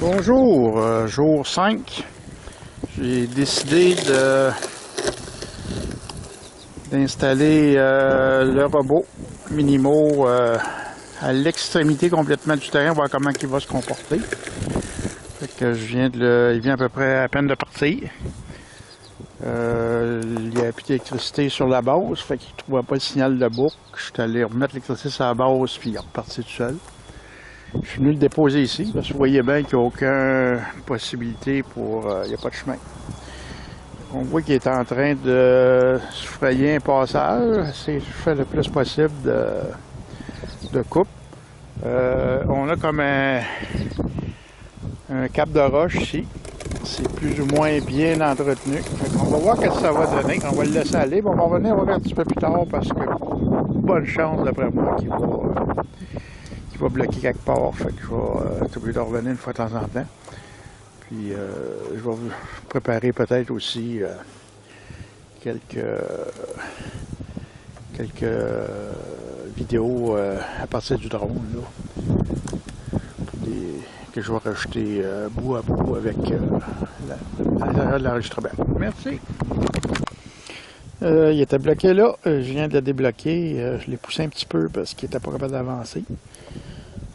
Bonjour, jour 5. J'ai décidé d'installer le robot Minimo à l'extrémité complètement du terrain, voir comment il va se comporter. Fait que il vient à peine de partir. Il n'y a plus d'électricité sur la base, fait qu'il ne trouvait pas le signal de boucle. Je suis allé remettre l'électricité sur la base, puis il est reparti tout seul. Je suis venu le déposer ici, parce que vous voyez bien qu'il n'y a aucune possibilité pour... il n'y a pas de chemin. On voit qu'il est en train de se frayer un passage. Je fais le plus possible de coupe. On a comme un cap de roche ici. C'est plus ou moins bien entretenu. On va voir ce que ça va donner. On va le laisser aller. On va revenir voir un petit peu plus tard parce que bonne chance d'après moi qu'il va bloquer quelque part. Fait que je vais être obligé de revenir une fois de temps en temps. Puis je vais vous préparer peut-être aussi quelques vidéos à partir du drone là, que je vais rajouter bout à bout avec l'intérieur de l'enregistrement. Merci. Il était bloqué là, je viens de le débloquer, je l'ai poussé un petit peu parce qu'il n'était pas capable d'avancer.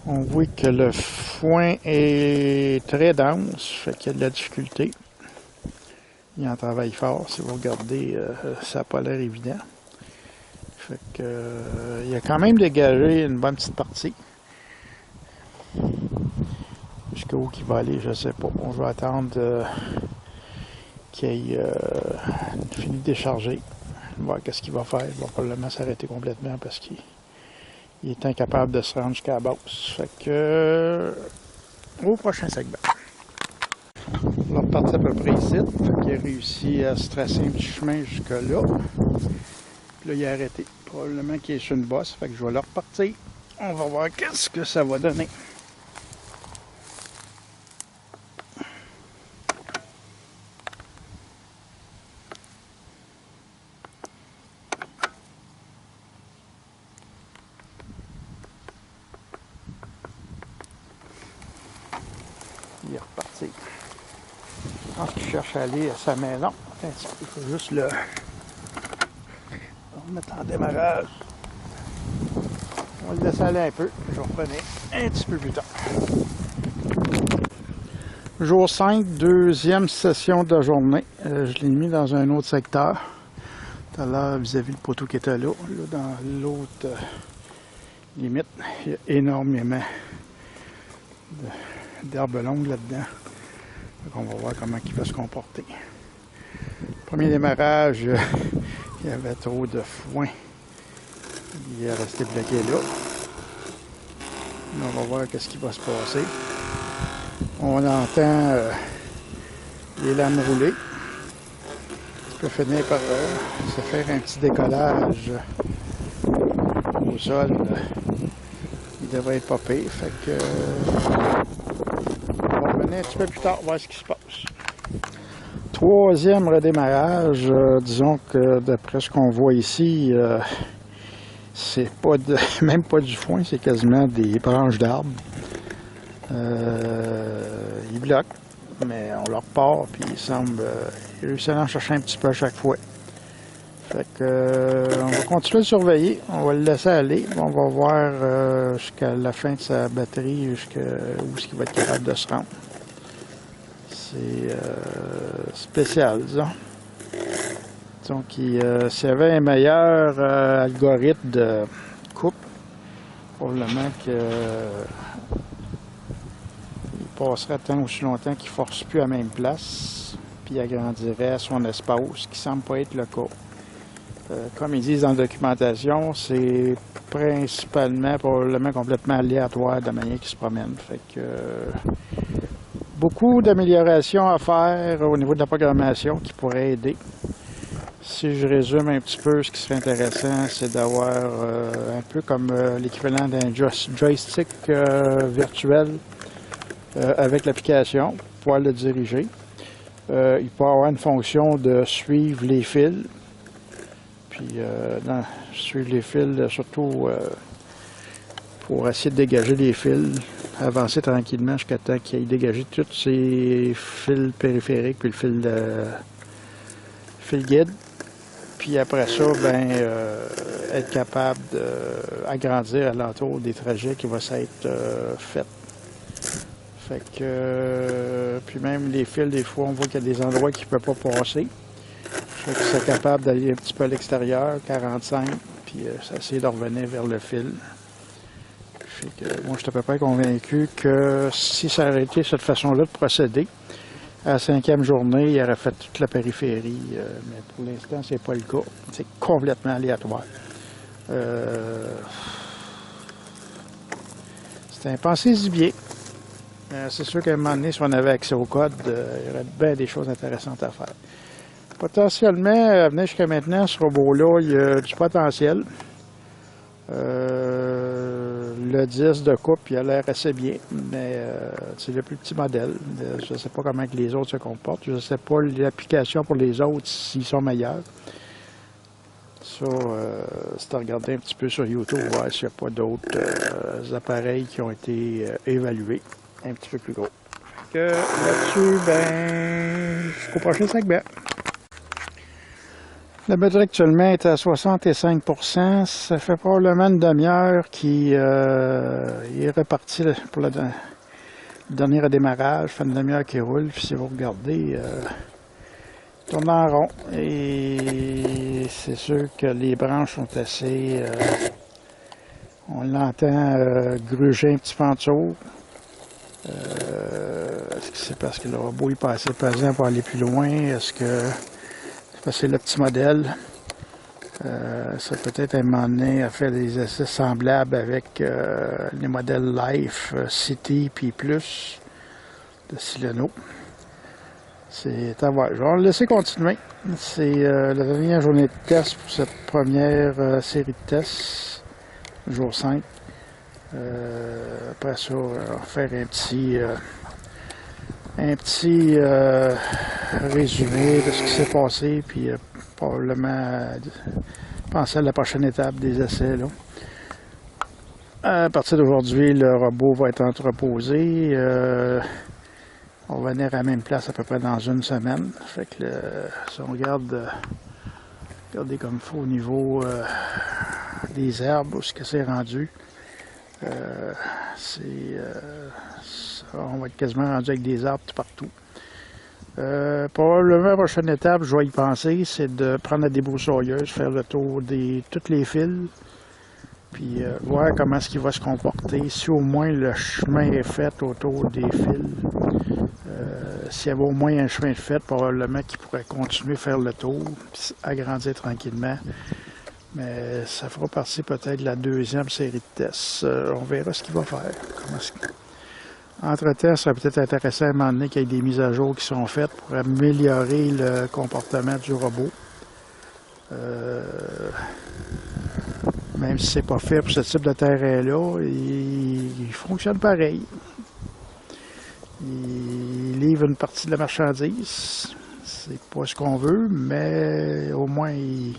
On voit que le foin est très dense, fait qu'il y a de la difficulté. Il en travaille fort, si vous regardez, ça n'a pas l'air évident. Fait que, il a quand même dégagé une bonne petite partie. Jusqu'où il va aller, je ne sais pas. On va attendre qu'il ait fini de décharger. Voir qu'est-ce qu'il va faire. Il va probablement s'arrêter complètement parce qu'il est incapable de se rendre jusqu'à la base. Fait que au prochain segment. On va repartir à peu près ici. Fait qu'il a réussi à se tracer un petit chemin jusque là. Puis là, il a arrêté. Probablement qu'il est sur une bosse. Fait que je vais le repartir. On va voir qu'est-ce que ça va donner. Il est reparti. Je pense qu'il cherche à aller à sa maison. Il faut juste le remettre en démarrage. On va le laisser aller un peu. Je vais revenir un petit peu plus tard. Jour 5, deuxième session de la journée. Je l'ai mis dans un autre secteur. Tout à l'heure, vis-à-vis le poteau qui était là. Là dans l'autre limite, il y a énormément d'herbes longues là-dedans. On va voir comment il va se comporter. Premier démarrage, il y avait trop de foin. Il est resté bloqué là. On va voir qu'est-ce qui va se passer. On entend les lames rouler. Il peut finir par se faire un petit décollage au sol. Il devrait être pas pire. Fait que on va revenir un petit peu plus tard voir ce qui se passe. Troisième redémarrage, disons que d'après ce qu'on voit ici, c'est pas même pas du foin, c'est quasiment des branches d'arbres. Il bloque, mais on leur part, puis il semble réussir à en chercher un petit peu à chaque fois. Fait que on va continuer à le surveiller, on va le laisser aller, on va voir jusqu'à la fin de sa batterie, jusqu'à où est-ce qu'il va être capable de se rendre. C'est spécial, disons. Donc, s'il y avait un meilleur algorithme de coupe, probablement qu'il passerait tant aussi longtemps qu'il ne force plus à la même place, puis il agrandirait son espace, ce qui ne semble pas être le cas. Comme ils disent dans la documentation, c'est principalement, probablement complètement aléatoire de la manière qu'il se promène. Fait que beaucoup d'améliorations à faire au niveau de la programmation qui pourraient aider. Si je résume un petit peu, ce qui serait intéressant, c'est d'avoir un peu comme l'équivalent d'un joystick virtuel avec l'application, pour pouvoir le diriger. Il peut avoir une fonction de suivre les fils. Puis, suivre les fils, surtout pour essayer de dégager les fils avancer tranquillement jusqu'à temps qu'il ait dégagé tous ses fils périphériques puis le fil guide. Puis après ça, ben, être capable d'agrandir alentour des trajets qui vont s'être faits. Fait que, puis même les fils, des fois, on voit qu'il y a des endroits qui ne peuvent pas passer. Fait que c'est capable d'aller un petit peu à l'extérieur, 45, puis essayer de revenir vers le fil. Fait que moi, je suis à peu près convaincu que si ça aurait été cette façon-là de procéder, à la 5e journée, il aurait fait toute la périphérie, mais pour l'instant, c'est pas le cas. C'est complètement aléatoire. C'est un pensée-y bien. C'est sûr qu'à un moment donné, si on avait accès au code, il y aurait bien des choses intéressantes à faire. Potentiellement, à venir jusqu'à maintenant, ce robot-là, il y a du potentiel. Le 10 de coupe, il a l'air assez bien, mais c'est le plus petit modèle. Je ne sais pas comment les autres se comportent. Je ne sais pas l'application pour les autres, s'ils sont meilleurs. Ça, c'est à regarder un petit peu sur YouTube, voir s'il n'y a pas d'autres appareils qui ont été évalués un petit peu plus gros. Là-dessus, ben, jusqu'au prochain segment. La batterie actuellement est à 65%. Ça fait probablement une demi-heure qu'il est reparti pour le dernier redémarrage. Ça fait une demi-heure qu'il roule. Puis si vous regardez, il tourne en rond. Et c'est sûr que les branches sont assez... on l'entend gruger un petit peu en dessous. Est-ce que c'est parce que le robot est pas assez pesant pour aller plus loin? Est-ce que... c'est le petit modèle. Ça peut être un moment donné à faire des essais semblables avec les modèles Life, City puis Plus de Sileno. C'est à voir. Je vais le laisser continuer. C'est la dernière journée de test pour cette première série de tests, jour 5. Après ça, on va faire un petit résumé de ce qui s'est passé, puis probablement penser à la prochaine étape des essais. Là. À partir d'aujourd'hui, le robot va être entreposé. On va venir à la même place à peu près dans une semaine. Fait que si on regarde, regardez comme il faut au niveau des herbes, où ce que c'est rendu. On va être quasiment rendu avec des arbres tout partout. Probablement la prochaine étape, je vais y penser, c'est de prendre la débroussailleuse, faire le tour de tous les fils, puis voir comment est-ce qu'il va se comporter, si au moins le chemin est fait autour des fils. S'il y avait au moins un chemin de fait, probablement qu'il pourrait continuer à faire le tour, puis agrandir tranquillement. Mais ça fera partie peut-être de la deuxième série de tests. On verra ce qu'il va faire. Entre-temps, ça serait peut-être intéressant à un moment donné qu'il y ait des mises à jour qui sont faites pour améliorer le comportement du robot. Même si c'est pas fait pour ce type de terrain-là, il fonctionne pareil. Il livre une partie de la marchandise. C'est pas ce qu'on veut, mais au moins il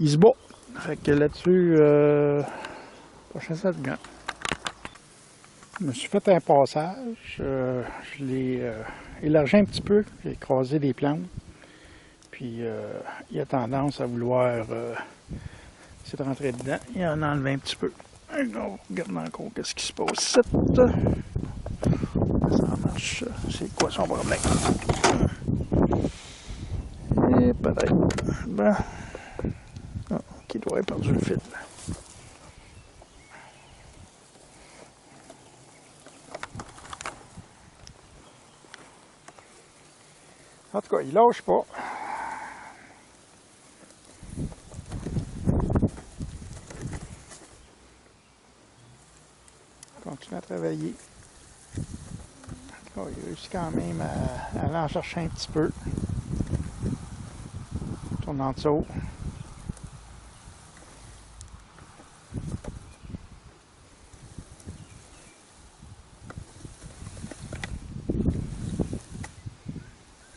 se bat. Fait que là-dessus, prochain segment. Je me suis fait un passage. Je l'ai élargi un petit peu. J'ai écrasé des plantes. Puis il a tendance à vouloir essayer de rentrer dedans. Il en a enlevé un petit peu. On regarde encore qu'est-ce qui se passe ici. Ça marche. C'est quoi son problème? Et peut-être. Ben. Oh, qui doit avoir perdu le fil. En tout cas, il lâche pas. Il continue à travailler. Oh, il réussit quand même à aller en chercher un petit peu. Tourne en dessous.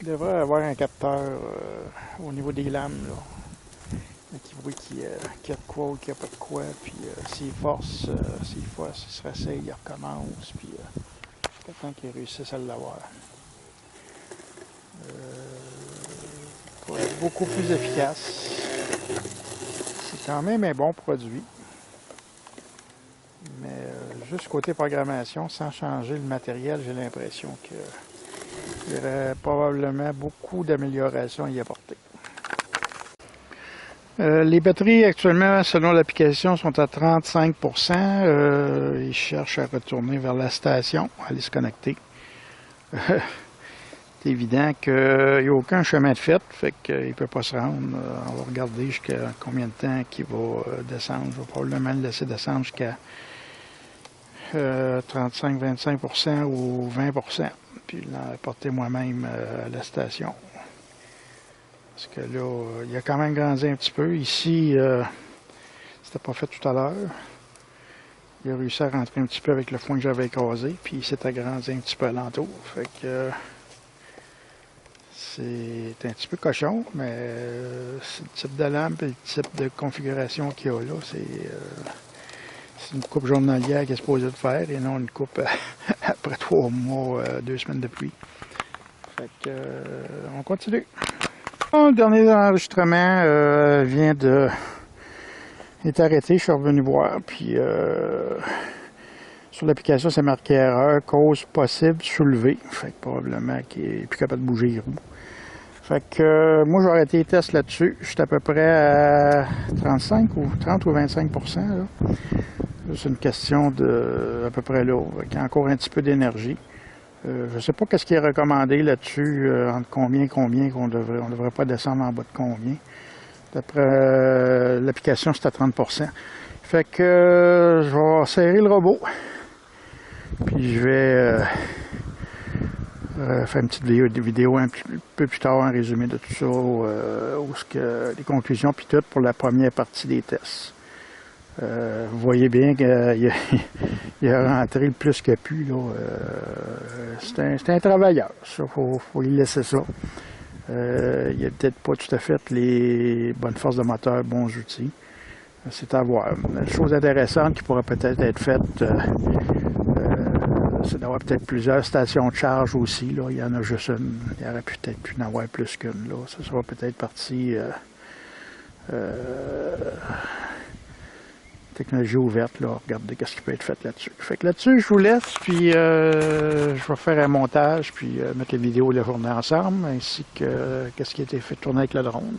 Il devrait avoir un capteur au niveau des lames. Là. qui voit qu'il y a de quoi ou qu'il n'y a pas de quoi, puis s'il force, s'il se réessaye, il recommence, puis tant qu'il réussisse à l'avoir. Pour être beaucoup plus efficace. C'est quand même un bon produit. Mais juste côté programmation, sans changer le matériel, j'ai l'impression qu'il y aurait probablement beaucoup d'améliorations à y apporter. Les batteries actuellement, selon l'application, sont à 35%. Ils cherchent à retourner vers la station, à aller se connecter. C'est évident qu'il n'y a aucun chemin de fait qu'il ne peut pas se rendre. On va regarder jusqu'à combien de temps qu'il va descendre. Je vais probablement le laisser descendre jusqu'à 35-25% ou 20%. Puis l'apporter moi-même à la station. Parce que là, il a quand même grandi un petit peu. Ici, c'était pas fait tout à l'heure. Il a réussi à rentrer un petit peu avec le foin que j'avais écrasé. Puis il s'est agrandi un petit peu alentour. Fait que c'est un petit peu cochon, mais c'est le type de lampe et le type de configuration qu'il y a là. C'est une coupe journalière qui est supposée de faire et non une coupe après 3 mois, 2 semaines de pluie. Fait que on continue. Le dernier enregistrement est arrêté, je suis revenu voir, puis sur l'application c'est marqué erreur, cause possible soulevée, fait que probablement qu'il n'est plus capable de bouger les roues. Fait que moi j'ai arrêté les tests là-dessus, je suis à peu près à 30 ou 25%. C'est une question de à peu près là, il y a encore un petit peu d'énergie. Je ne sais pas qu'est-ce qui est recommandé là-dessus, entre combien qu'on devrait. On ne devrait pas descendre en bas de combien. D'après l'application, c'est à 30%. Fait que je vais serrer le robot. Puis je vais faire une petite vidéo un peu plus tard, un résumé de tout ça, les conclusions, puis tout pour la première partie des tests. Vous voyez bien qu'il a rentré le plus qu'il a pu. C'est un travailleur, il faut lui laisser ça. Il n'a peut-être pas tout à fait les bonnes forces de moteur, bons outils. C'est à voir. Une chose intéressante qui pourrait peut-être être faite, c'est d'avoir peut-être plusieurs stations de charge aussi. Là. Il y en a juste une. Il y aurait peut-être pu en avoir plus qu'une. Ça sera peut-être partie technologie ouverte, là, regardez ce qui peut être fait là-dessus. Fait que là-dessus, je vous laisse, puis je vais faire un montage, puis mettre les vidéos et les journées ensemble, ainsi que qu'est-ce qui a été fait tourner avec le drone.